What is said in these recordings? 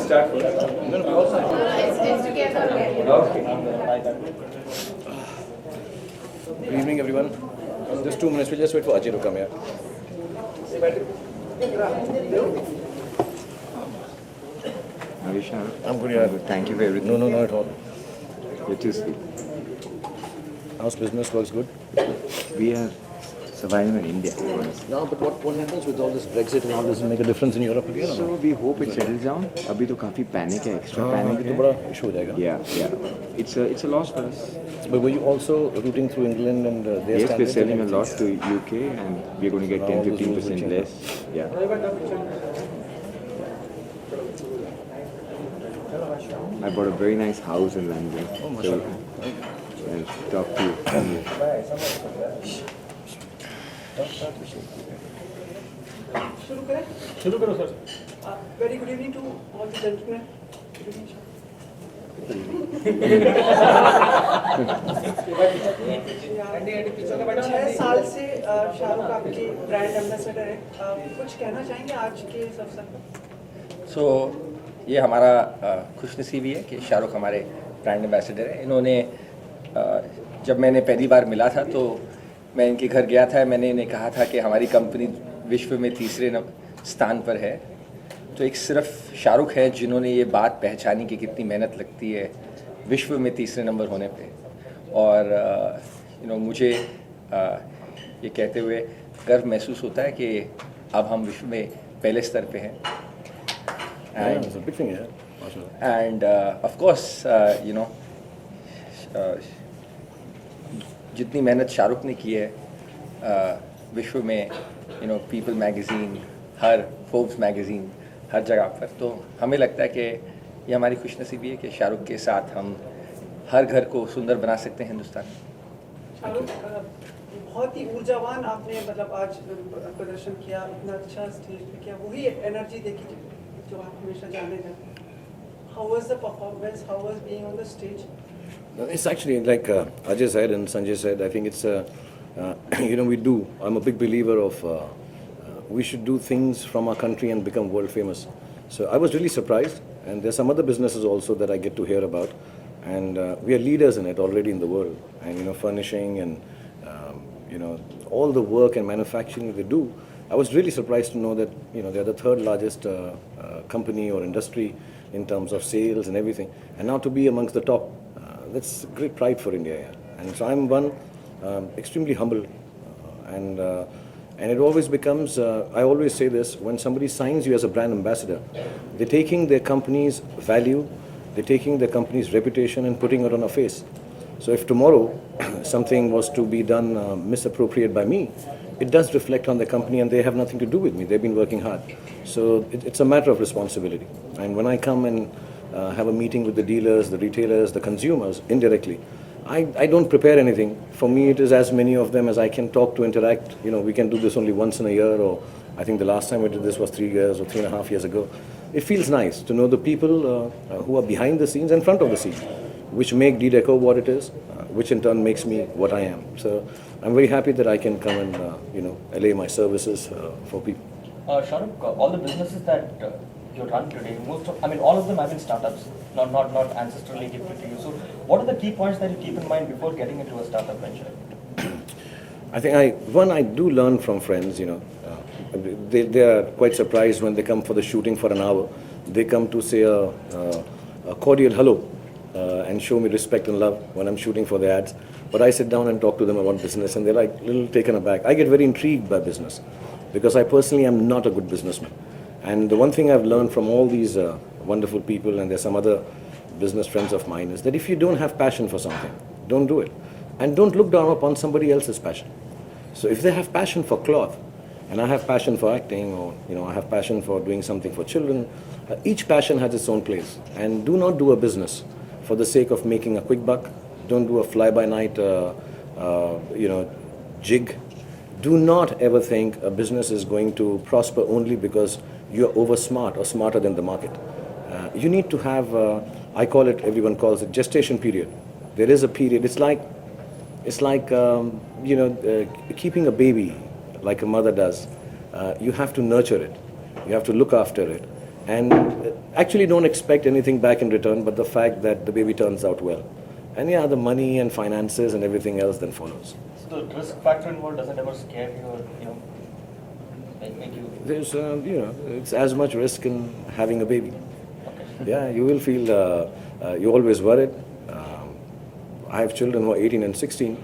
start first. It's together. Good evening, everyone. Just 2 minutes. We'll just wait for Ajay to come here. How are you, Shah? I'm good, yeah. Thank you for everything. No, not at all. Good to see. How's business? Works good? We are surviving in India. No, but what happens with all this Brexit and all this? Make a difference in Europe again? So we hope it settles down. अभी तो काफी panic है, extra panic तो है. बड़ा issue हो जाएगा. Yeah. It's a loss for us. But were you also rooting through England and their Yes, we're standards selling a and lot to UK and we're going to get All those rules will 10-15% change. less. Yeah. I bought a very nice house in London. Oh, so mashallah. I'll talk to you. शुरू करो sir. Very good evening to all the gentlemen. Good evening, sir. 6 साल से शाहरुख आपके brand ambassador है. कुछ कहना चाहेंगे आज के इस अवसर पर? सो ये हमारा खुशनसीबी है कि शाहरुख हमारे ब्रांड एम्बेसडर हैं. इन्होंने जब मैंने पहली बार मिला था तो मैं इनके घर गया था. मैंने इन्हें कहा था कि हमारी कंपनी विश्व में तीसरे स्थान पर है. तो एक सिर्फ शाहरुख है जिन्होंने ये बात पहचानी कि कितनी मेहनत लगती है विश्व में तीसरे नंबर होने पे. और मुझे ये कहते हुए गर्व महसूस होता है कि अब हम विश्व में पहले स्तर पे हैं. Yeah, it's a big thing, yeah. Mashallah. And of course, जितनी मेहनत शाहरुख ने की है विश्व में पीपल मैगज़ीन, हर फोर्ब्स मैगज़ीन, हर जगह पर, तो हमें लगता है कि ये हमारी खुशनसीबी है कि शाहरुख के साथ हम हर घर को सुंदर बना सकते हैं हिंदुस्तान में. शाहरुख बहुत ही ऊर्जावान आपने मतलब आज प्रदर्शन किया, इतना अच्छा स्टेज पे किया, वही एनर्जी देखी जो आप हमेशा जाने जाते हैं. How was the performance? How was being on the stage? It's actually like Ajay said and Sanjay said, I think it's, we do. I'm a big believer of we should do things from our country and become world famous. So I was really surprised, and there's some other businesses also that I get to hear about, and we are leaders in it already in the world. And furnishing and all the work and manufacturing they do. I was really surprised to know that they're the third largest company or industry in terms of sales and everything, and now to be amongst the top, that's great pride for India. Yeah. And so I'm one extremely humble, and it always becomes. I always say this: when somebody signs you as a brand ambassador, they're taking their company's value, they're taking their company's reputation and putting it on a face. So if tomorrow something was to be done misappropriate by me, it does reflect on the company and they have nothing to do with me. They've been working hard. So it's a matter of responsibility. And when I come and have a meeting with the dealers, the retailers, the consumers, indirectly, I don't prepare anything. For me, it is as many of them as I can talk to, interact. We can do this only once in a year, or I think the last time we did this was 3 years or 3.5 years ago. It feels nice to know the people who are behind the scenes and front of the scenes, which make D-Deco what it is, which in turn makes me what I am. So I'm very happy that I can come and allay my services for people. Shah Rukh, all the businesses that you run today, all of them have been startups, not ancestrally gifted to you. So what are the key points that you keep in mind before getting into a startup venture? I think I do learn from friends. They are quite surprised when they come for the shooting for an hour. They come to say a cordial hello and show me respect and love when I'm shooting for the ads. But I sit down and talk to them about business, and they're like a little taken aback. I get very intrigued by business because I personally am not a good businessman. And the one thing I've learned from all these wonderful people, and there's some other business friends of mine, is that if you don't have passion for something, don't do it. And don't look down upon somebody else's passion. So if they have passion for cloth, and I have passion for acting, or I have passion for doing something for children, each passion has its own place. And do not do a business for the sake of making a quick buck. Don't do a fly-by-night, jig. Do not ever think a business is going to prosper only because you're over smart or smarter than the market. You need to have, I call it, everyone calls it gestation period. There is a period. It's like keeping a baby like a mother does. You have to nurture it. You have to look after it. and actually don't expect anything back in return but the fact that the baby turns out well. And yeah, the money and finances and everything else then follows. So the risk factor involved doesn't ever scare you or, make you... There's, it's as much risk in having a baby. Yeah, you will feel, you're always worried. I have children who are 18 and 16.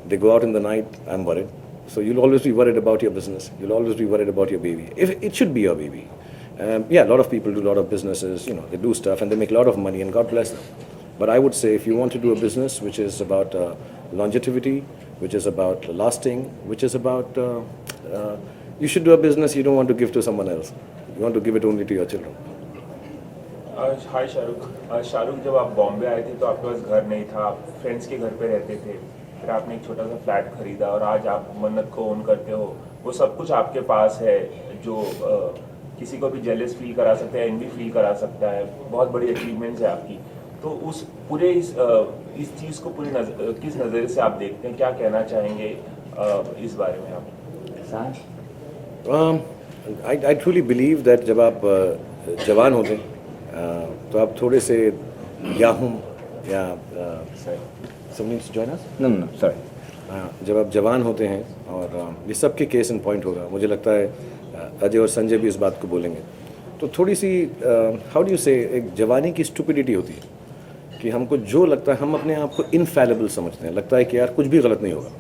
They go out in the night, I'm worried. So you'll always be worried about your business. You'll always be worried about your baby. If it should be your baby. Yeah, a lot of people do a lot of businesses, they do stuff and they make a lot of money and God bless them. But I would say if you want to do a business which is about longevity, which is about lasting, which is about, you should do a business you don't want to give to someone else. You want to give it only to your children. हाय शाहरुख। शाहरुख, जब आप बॉम्बे आए थे तो आपके पास घर नहीं था, आप फ्रेंड्स के घर पे रहते थे, फिर आपने एक छोटा सा फ्लैट खरीदा और आज आप मन्नत को ओन करते हो। वो सब कुछ आपके पास है जो किसी को भी जेलस फील करा सकता है, एनवी फील करा सकता है। बहुत बड़ी अचीवमेंट्स है आपकी। तो उस पूरे इस चीज़ को किस नज़रिए से आप देखते हैं, क्या कहना चाहेंगे इस बारे में आप? I truly believe that जब आप जवान होते हैं तो आप थोड़े से याहुम या someone needs to join us? No, sorry. जब आप जवान होते हैं और ये सबके केस इन पॉइंट होगा, मुझे लगता है अजय और संजय भी इस बात को बोलेंगे, तो थोड़ी सी हाउ डू यू से एक जवानी की स्टुपिडिटी होती है कि हमको जो लगता है हम अपने आप को इनफैलेबल समझते हैं, लगता है कि यार कुछ भी गलत नहीं होगा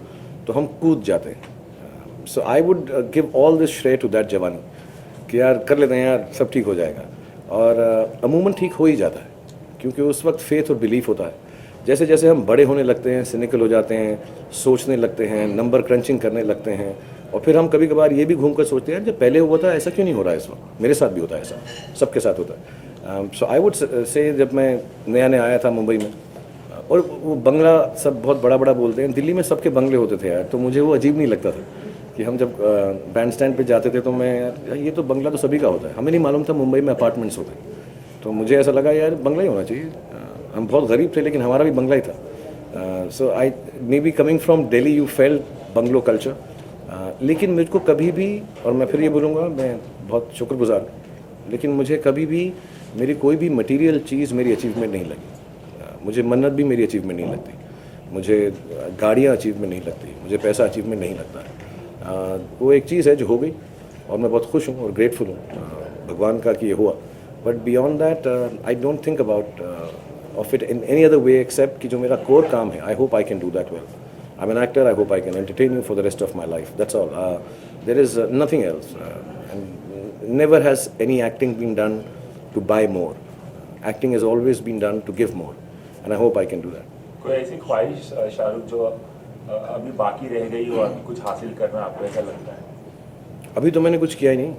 तो हम कूद जाते हैं। So I would give all this श्रेय टू दैट जवानी कि यार कर लेते हैं यार, सब ठीक हो जाएगा। और अमूमन ठीक हो ही जाता है क्योंकि उस वक्त फेथ और बिलीफ होता है। जैसे जैसे हम बड़े होने लगते हैं, सिनिकल हो जाते हैं, सोचने लगते हैं, नंबर क्रंचिंग करने लगते हैं और फिर हम कभी कभार ये भी घूम कर सोचते हैं जब पहले हुआ था ऐसा क्यों नहीं हो रहा है इस वक्त। मेरे साथ भी होता है ऐसा, सबके साथ होता है। सो आई वुड से जब मैं नया नया आया था मुंबई में और वो बंगला सब बहुत बड़ा बड़ा बोलते हैं, दिल्ली में सबके बंगले होते थे यार, तो मुझे वो अजीब नहीं लगता था कि हम जब बैंड स्टैंड पे जाते थे तो मैं यार ये तो बंगला तो सभी का होता है, हमें नहीं मालूम था मुंबई में अपार्टमेंट्स होते हैं। तो मुझे ऐसा लगा यार बंगला ही होना चाहिए, हम बहुत गरीब थे लेकिन हमारा भी बंगला ही था। So I may be coming from Delhi you felt bungalow culture, लेकिन मुझको कभी भी, और मैं फिर ये बोलूँगा मैं बहुत शुक्रगुजार, लेकिन मुझे कभी भी मेरी कोई भी मटेरियल चीज़ मेरी अचीवमेंट नहीं लगी। मुझे मन्नत भी मेरी अचीवमेंट नहीं लगती, मुझे गाड़ियाँ अचीवमेंट नहीं लगती, मुझे पैसा अचीवमेंट नहीं लगता है। वो एक चीज़ है जो हो गई और मैं बहुत खुश हूँ और ग्रेटफुल हूँ भगवान का कि ये हुआ। But beyond that I don't think about of it in any other way except कि जो मेरा कोर काम है, I hope I can do that well. I am an actor, I hope I can entertain you for the rest of my life, that's all. There is nothing else and never has any acting been done to by more. Acting has always been done to give more and I hope I can do that. कोई ऐसी ख्वाहिश शाहरुख जो अभी बाकी रह गई हो और कुछ हासिल करना आपको ऐसा लगता है? अभी तो मैंने कुछ किया ही नहीं,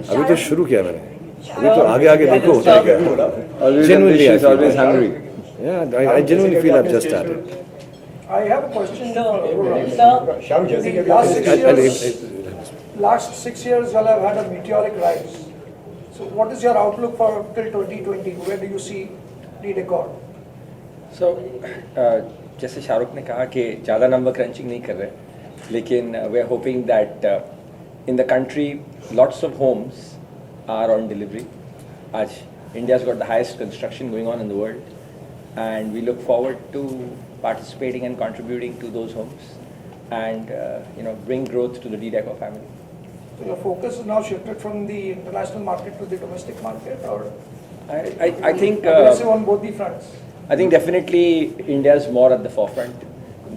अभी तो शुरू किया मैंने, अभी तो आगे आगे देखो होता है क्या। Genuinely, I feel always hungry. Yeah, I genuinely feel I've just started. I have a question. Last 6 years, y'all have had a meteoric rise. So, what is your outlook for till 2020? Where do you see the record? So, जैसे शाहरुख ने कहा कि ज़्यादा number crutching नहीं कर रहे, लेकिन we are hoping that in the country lots of homes are on delivery. आज India has got the highest construction going on in the world, and we look forward to participating and contributing to those homes and bring growth to the DDECO family. So your focus is now shifted from the international market to the domestic market, or I think aggressive on both the fronts? I think definitely India is more at the forefront.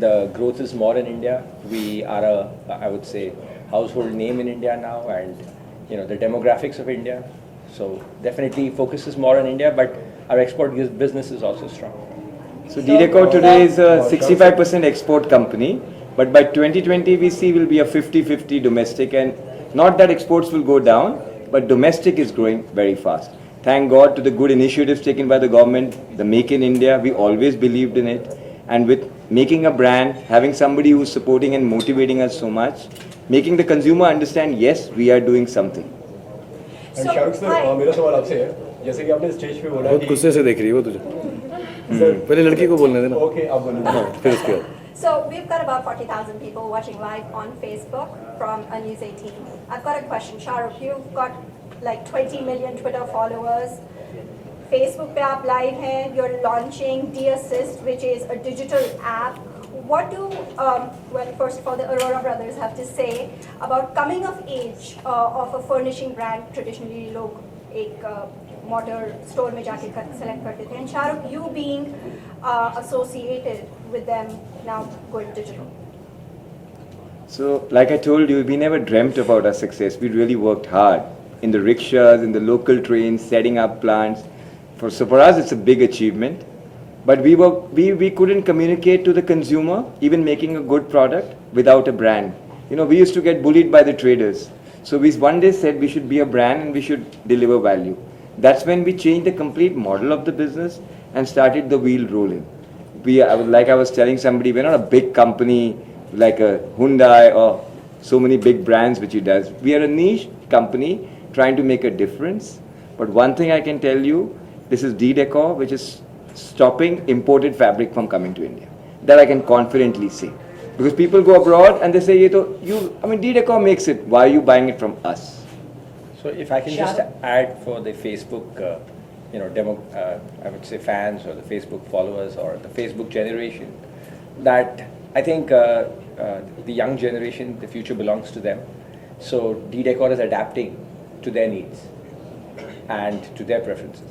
The growth is more in India. We are I would say, household name in India now, and the demographics of India. So definitely focus is more on India, but our export business is also strong. So DDECO today is a 65% export company, but by 2020 we see will be a 50-50 domestic, and not that exports will go down, but domestic is growing very fast. Thank God to the good initiatives taken by the government, the Make in India, we always believed in it. And with making a brand, having somebody who's supporting and motivating us so much, making the consumer understand, yes, we are doing something. Shahrukh sir, मेरा सवाल आपसे है, जैसे कि आपने stage पे बोला बहुत गुस्से से देख रही है वो तुझे, पहले लड़की को बोलने देना। ओके, आप बोलिए। फिर उसके बाद So we've got about 40,000 people watching live on Facebook from News 18. I've got a question. Shah Rukh, you've got like 20 million Twitter followers. Facebook पे आप live हैं. You're launching D-Assist, which is a digital app. What do, well, first of all, the Aurora brothers have to say about coming of age of a furnishing brand? Traditionally, लोग एक motor store में जाके select करते थे. And Shah Rukh, you being associated with them now going digital. So, like I told you, we never dreamt about our success. We really worked hard in the rickshaws, in the local trains, setting up plants. So for us, it's a big achievement. But we couldn't communicate to the consumer, even making a good product, without a brand. You know, we used to get bullied by the traders. So we one day said we should be a brand and we should deliver value. That's when we changed the complete model of the business and started the wheel rolling. Like I was telling somebody, we're not a big company like a Hyundai or so many big brands which he does. We are a niche company trying to make a difference. But one thing I can tell you, this is D-Decor, which is stopping imported fabric from coming to India. That I can confidently say. Because people go abroad and they say, D-Decor makes it. Why are you buying it from us? So if I can just add for the Facebook, I would say fans or the Facebook followers or the Facebook generation, that I think the young generation, the future belongs to them. So D-Decor is adapting to their needs and to their preferences.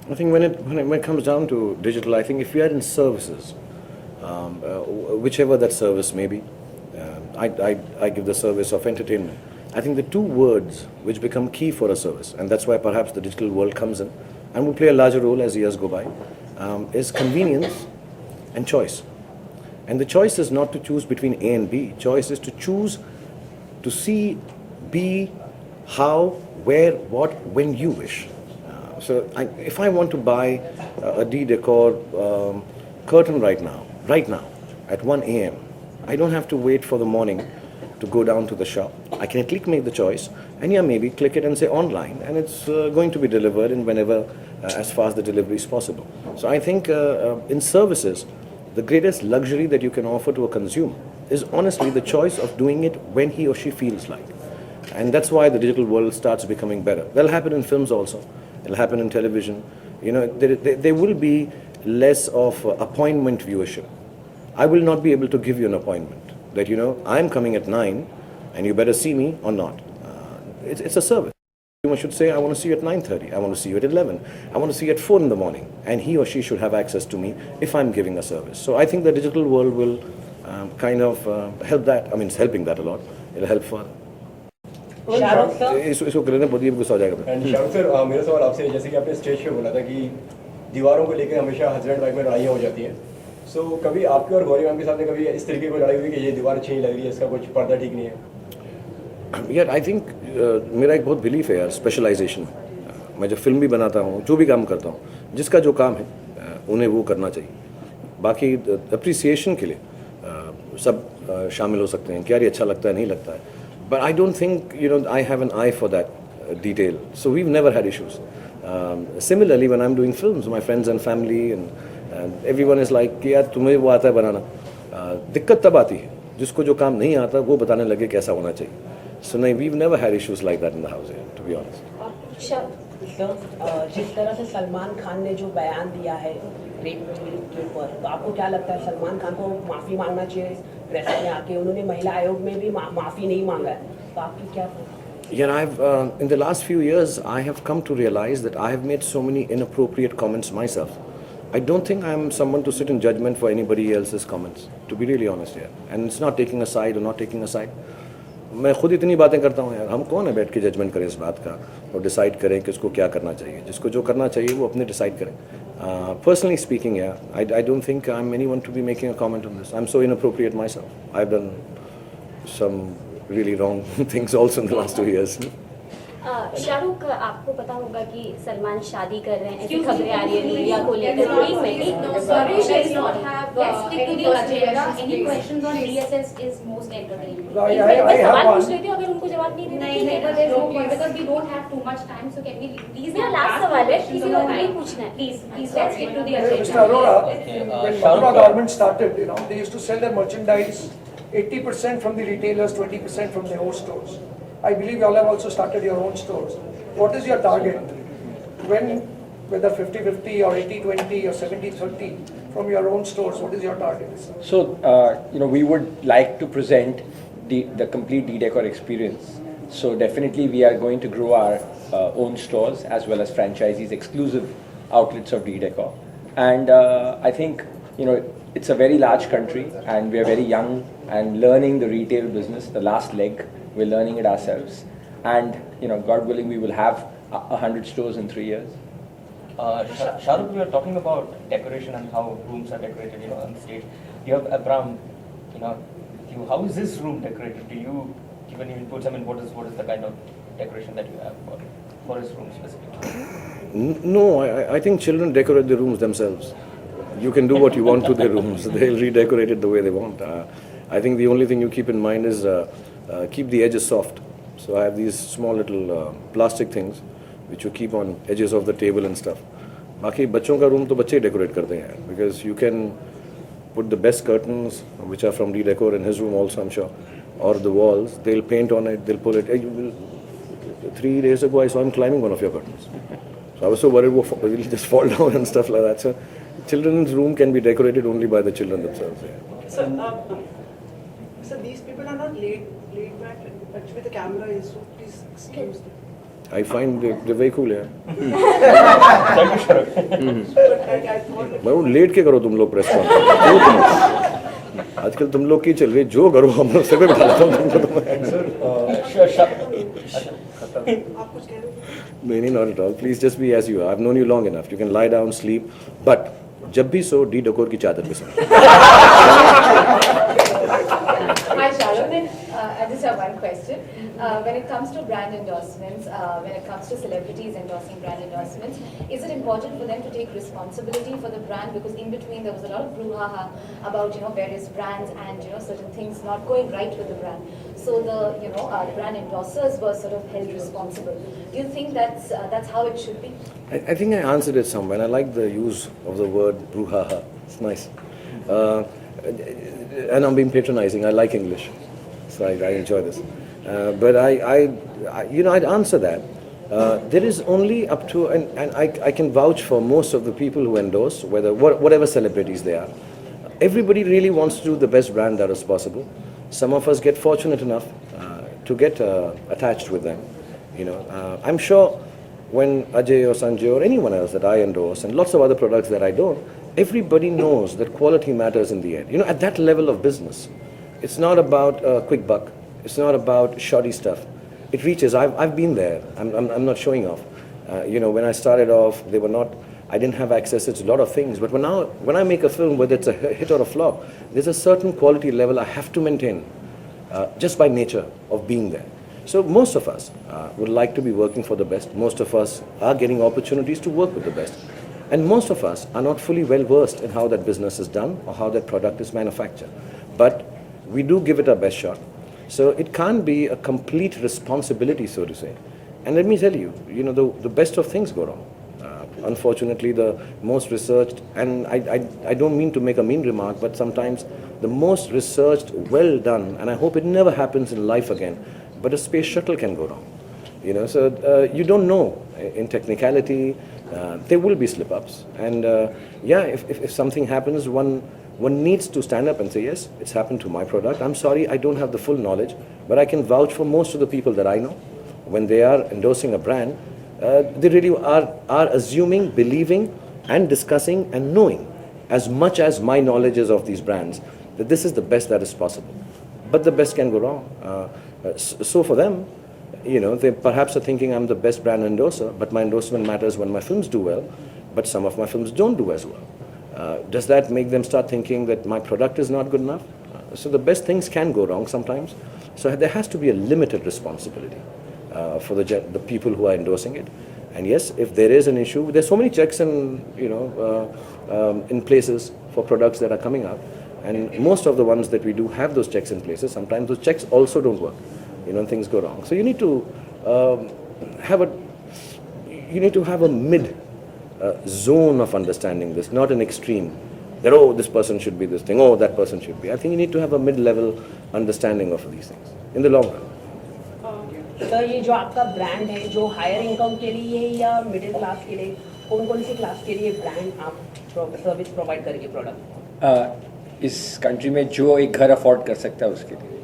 I think when it comes down to digital, I think if we are in services, whichever that service may be, I give the service of entertainment. I think the two words which become key for a service, and that's why perhaps the digital world comes in and will play a larger role as years go by, is convenience and choice. And the choice is not to choose between A and B. Choice is to choose to see, be, how, where, what, when you wish. So if I want to buy a D-Decor curtain right now, at 1 a.m., I don't have to wait for the morning to go down to the shop. I can click, make the choice, and maybe click it and say online, and it's going to be delivered in whenever, as far as the delivery is possible. So I think in services, the greatest luxury that you can offer to a consumer is honestly the choice of doing it when he or she feels like. And that's why the digital world starts becoming better. That'll happen in films also. It'll happen in television. There will be less of appointment viewership. I will not be able to give you an appointment that, I'm coming at 9 and you better see me or not. It's a service. You should say, I want to see you at 9:30. I want to see you at 11. I want to see you at 4 in the morning. And he or she should have access to me if I'm giving a service. So I think the digital world will kind of help that. I mean, it's helping that a lot. It'll help further. इसको करने बहुत ही गुस्सा आ जाएगा। Shahrukh sir, मेरा सवाल आपसे है, जैसे कि आपने स्टेज पे बोला था कि दीवारों को लेकर हमेशा हस्बैंड वाइफ में लड़ाइयाँ हो जाती हैं। सो कभी आपके और गौरी मैम के साथ कभी इस तरीके की लड़ाई हुई कि ये दीवार अच्छी नहीं लग रही है, इसका कुछ पर्दा ठीक नहीं है? यार आई थिंक मेरा एक बहुत बिलीफ है यार स्पेशलाइजेशन। मैं जब फिल्म भी बनाता हूँ, जो भी काम करता हूँ, जिसका जो काम है उन्हें वो करना चाहिए। बाकी अप्रिसिएशन के लिए सब शामिल हो सकते हैं कि यार ये अच्छा लगता है, नहीं लगता है। But I don't think, I have an eye for that detail. So we've never had issues. Similarly, when I'm doing films, my friends and family and everyone is like, कि यार तुम्हें वो आता है बनाना। दिक्कत तब आती है जिसको जो काम नहीं आता वो बताने लगे कैसा होना चाहिए। So no, we've never had issues like that in the house here, to be honest. जिस तरह से सलमान खान ने जो बयान दिया है रेप के ऊपर, तो आपको क्या लगता है सलमान खान को माफ़ी मांगना चाहिए? प्रेस में आके उन्होंने महिला आयोग में भी माफ़ी नहीं मांगा है, तो आपकी क्या? Yeah, in the last few years, I have come to realize that I have made so many inappropriate comments myself. I don't think I'm someone to sit in judgment for anybody else's comments, to be really honest here. And it's not taking a side or not taking a side. मैं खुद इतनी बातें करता हूँ यार, हम कौन है बैठ के जजमेंट करें इस बात का और डिसाइड करें कि उसको क्या करना चाहिए। जिसको जो करना चाहिए वो अपने डिसाइड करें। Personally speaking, yeah, I don't think I'm anyone to be making a comment on this. I'm so inappropriate myself. I've done some really wrong things also in the last 2 years. Shahrukh, आपको पता होगा कि सलमान शादी कर रहे हैं, ऐसी खबरें आ रही है मीडिया को लेकर। have Let's stick to any the agenda. suggestions, Any please. questions on Please. DSS is most entertaining. I In fact, मैं have सवाल one. पूछ लेती हूँ अगर उनको जवाब नहीं देना नहीं, ठीक है, नहीं, but there's no no, point please. because we don't have too much time. So can we please मेरा not last ask सवाल है, questions किसी on को the नहीं time. पूछना है. Please let's stick to the Mr. agenda. Arora, Okay, when Shah Rukh Madura Khan. Garment started, they used to sell their merchandise 80% from the retailers, 20% from their own stores. I believe you all have also started your own stores. What is your target? When, whether 50-50 or 80-20 or 70-30 from your own stores, what is your target? So, we would like to present the complete D-Decor experience. So definitely we are going to grow our own stores as well as franchisees, exclusive outlets of D-Decor. And I think, it's a very large country and we are very young and learning the retail business, the last leg, we're learning it ourselves. And, God willing, we will have 100 stores in 3 years. Shah Rukh, we are talking about decoration and how rooms are decorated, on the stage. You have Abram, with you. How is this room decorated? Do you give any inputs? I mean, what is the kind of decoration that you have for his room specifically? No, I think children decorate their rooms themselves. You can do what you want to their rooms. They'll redecorate it the way they want. I think the only thing you keep in mind is keep the edges soft. So I have these small little plastic things which you keep on edges of the table and stuff. बाकी बच्चों का room तो बच्चे ही decorate करते हैं, because you can put the best curtains which are from D-Decor in his room also, I'm sure, or the walls. They'll paint on it, they'll pull it. 3 days ago I saw him climbing one of your curtains. So I was so worried he'll just fall down and stuff like that. So children's room can be decorated only by the children themselves. Yeah. So these people are not laid back. Actually, the camera is, so please excuse them. I find they're very cool, yeah. Thank you, Shah Rukh. But I thought मैं वो late के करो तुम लोग press conference आजकल तुम लोग की चल रही जो करो हम लोग सिर पे बिठा लेता हूँ तुमको तो मैं आप कुछ कह रहे हो? नहीं not at all. Please just be as you are. I've known you long enough. You can lie down, sleep, but जब भी सो D-Decor की चादर पे सो. Hi, Shah Rukh. I just have one question. When it comes to brand endorsements, when it comes to celebrities endorsing brand endorsements, is it important for them to take responsibility for the brand? Because in between there was a lot of brouhaha about various brands and certain things not going right with the brand. So the brand endorsers were sort of held responsible. Do you think that's how it should be? I think I answered it somewhere. And I like the use of the word brouhaha. It's nice. And I'm being patronizing. I like English, so I enjoy this. But I'd answer that. There is only up to, and I can vouch for most of the people who endorse, whatever celebrities they are. Everybody really wants to do the best brand that is possible. Some of us get fortunate enough to get attached with them. I'm sure when Ajay or Sanjay or anyone else that I endorse and lots of other products that I don't, everybody knows that quality matters in the end. At that level of business, it's not about a quick buck. It's not about shoddy stuff. It reaches. I've been there. I'm not showing off. When I started off, I didn't have access to a lot of things. But when I make a film, whether it's a hit or a flop, there's a certain quality level I have to maintain, just by nature of being there. So most of us would like to be working for the best. Most of us are getting opportunities to work with the best. And most of us are not fully well versed in how that business is done or how that product is manufactured. But we do give it our best shot. So it can't be a complete responsibility, so to say. And let me tell you, the best of things go wrong. Unfortunately, the most researched, and I don't mean to make a mean remark, but sometimes the most researched, well done, and I hope it never happens in life again, but a space shuttle can go wrong. So you don't know in technicality. There will be slip-ups, and if something happens, one needs to stand up and say, yes, it's happened to my product. I'm sorry, I don't have the full knowledge, but I can vouch for most of the people that I know. When they are endorsing a brand, they really are assuming, believing, and discussing and knowing as much as my knowledge is of these brands, that this is the best that is possible. But the best can go wrong. So for them, they perhaps are thinking I'm the best brand endorser, but my endorsement matters when my films do well, but some of my films don't do as well. Does that make them start thinking that my product is not good enough? So the best things can go wrong sometimes. So there has to be a limited responsibility for the people who are endorsing it. And yes, if there is an issue, there's so many checks and in places. for products that are coming out. And most of the ones that we do have those checks in places. Sometimes those checks also don't work, and things go wrong. So you need to have a mid zone of understanding this, not an extreme. That, oh, this person should be this thing, oh, that person should be. I think you need to have a mid-level understanding of these things in the long run. तो ये जो आपका brand है, जो higher income के लिए या middle class के लिए, कौन-कौन सी क्लास के लिए ब्रांड आप सर्विस प्रोवाइड करेंगे प्रोडक्ट? इस कंट्री में जो एक घर अफोर्ड कर सकता है उसके लिए.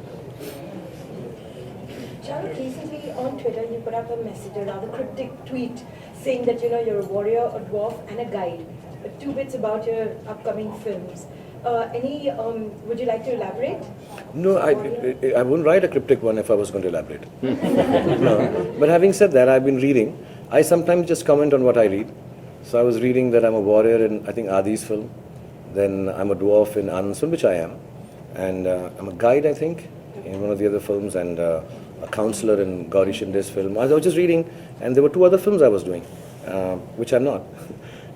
Shah Rukh, recently on Twitter you put up a message, a rather cryptic tweet, saying that you're a warrior, a dwarf, and a guide. Two bits about your upcoming films. Would you like to elaborate? No, I wouldn't write a cryptic one if I was going to elaborate. No. But having said that, I've been reading. I sometimes just comment on what I read. So I was reading that I'm a warrior in, I think, Adi's film. Then I'm a dwarf in Anand's film, which I am. And I'm a guide, I think, in one of the other films. And a counselor in Gauri Shinde's film. I was just reading, and there were two other films I was doing, which I'm not,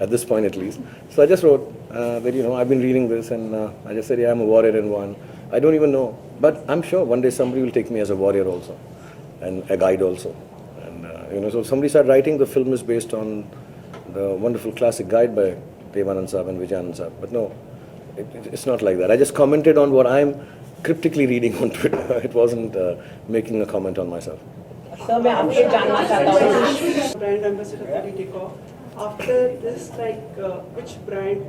at this point at least. So I just wrote that, I've been reading this, and I just said, yeah, I'm a warrior in one. I don't even know. But I'm sure one day somebody will take me as a warrior also, and a guide also. And, so somebody started writing, the film is based on the wonderful classic guide by Devanand Saab and Vijayanand Saab. But no, it's not like that. I just commented on what I'm cryptically reading on Twitter. It wasn't making a comment on myself. Sir मैं आपसे जानना चाहता हूँ Brand ambassador for Detaco. After this, which brand,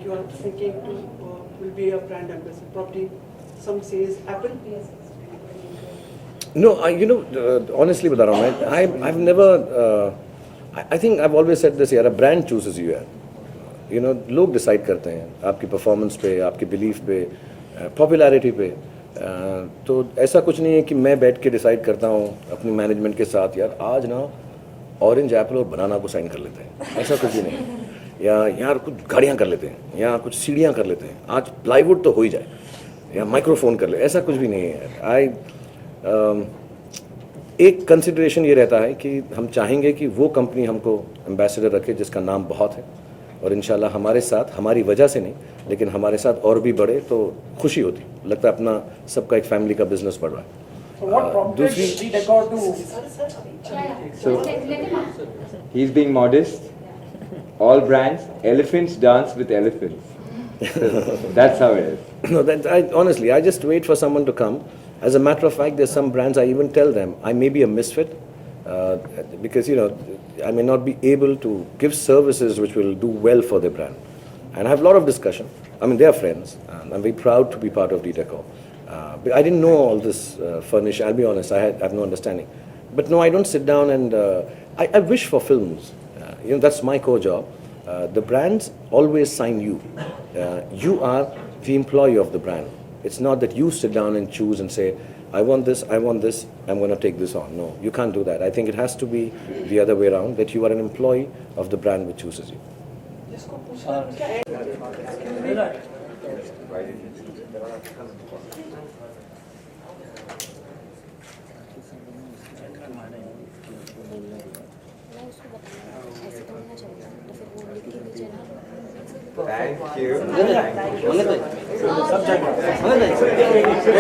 you are thinking to will be a brand ambassador? Probably some says Apple. No, honestly, Badaram, I've never. I think I've always said this. A brand chooses you. लोग decide करते हैं आपकी performance पे, आपकी belief पे, popularity पे. तो ऐसा कुछ नहीं है कि मैं बैठ के डिसाइड करता हूँ अपनी मैनेजमेंट के साथ, यार आज ना ऑरेंज एप्पल और बनाना को साइन कर लेते हैं, ऐसा कुछ भी नहीं है. या यार कुछ गाड़ियाँ कर लेते हैं, या कुछ सीढ़ियाँ कर लेते हैं, आज प्लाईवुड तो हो ही जाए, या माइक्रोफोन कर ले, ऐसा कुछ भी नहीं है. एक कंसिडरेशन ये रहता है कि हम चाहेंगे कि वो कंपनी हमको एम्बेसडर रखे जिसका नाम बहुत है, और इंशाल्लाह हमारे साथ, हमारी वजह से नहीं लेकिन हमारे साथ और भी बढ़े तो खुशी होती, लगता है अपना सबका एक फैमिली का बिजनेस बढ़ रहा है. दूसरी So he's being modest. All brands, elephants dance with elephants. That's how it is. No, honestly, I just wait for someone to come. As a matter of fact, there's some brands I even tell them I may be a misfit because I may not be able to give services which will do well for their brand. And I have a lot of discussion. I mean, they are friends. I'm very proud to be part of DTECO. But I didn't know all this furniture. I'll be honest, I have no understanding. But no, I don't sit down and I wish for films. That's my core job. The brands always sign you. You are the employee of the brand. It's not that you sit down and choose and say, I want this, I'm going to take this on. No, you can't do that. I think it has to be the other way around, that you are an employee of the brand which chooses you. Thank you.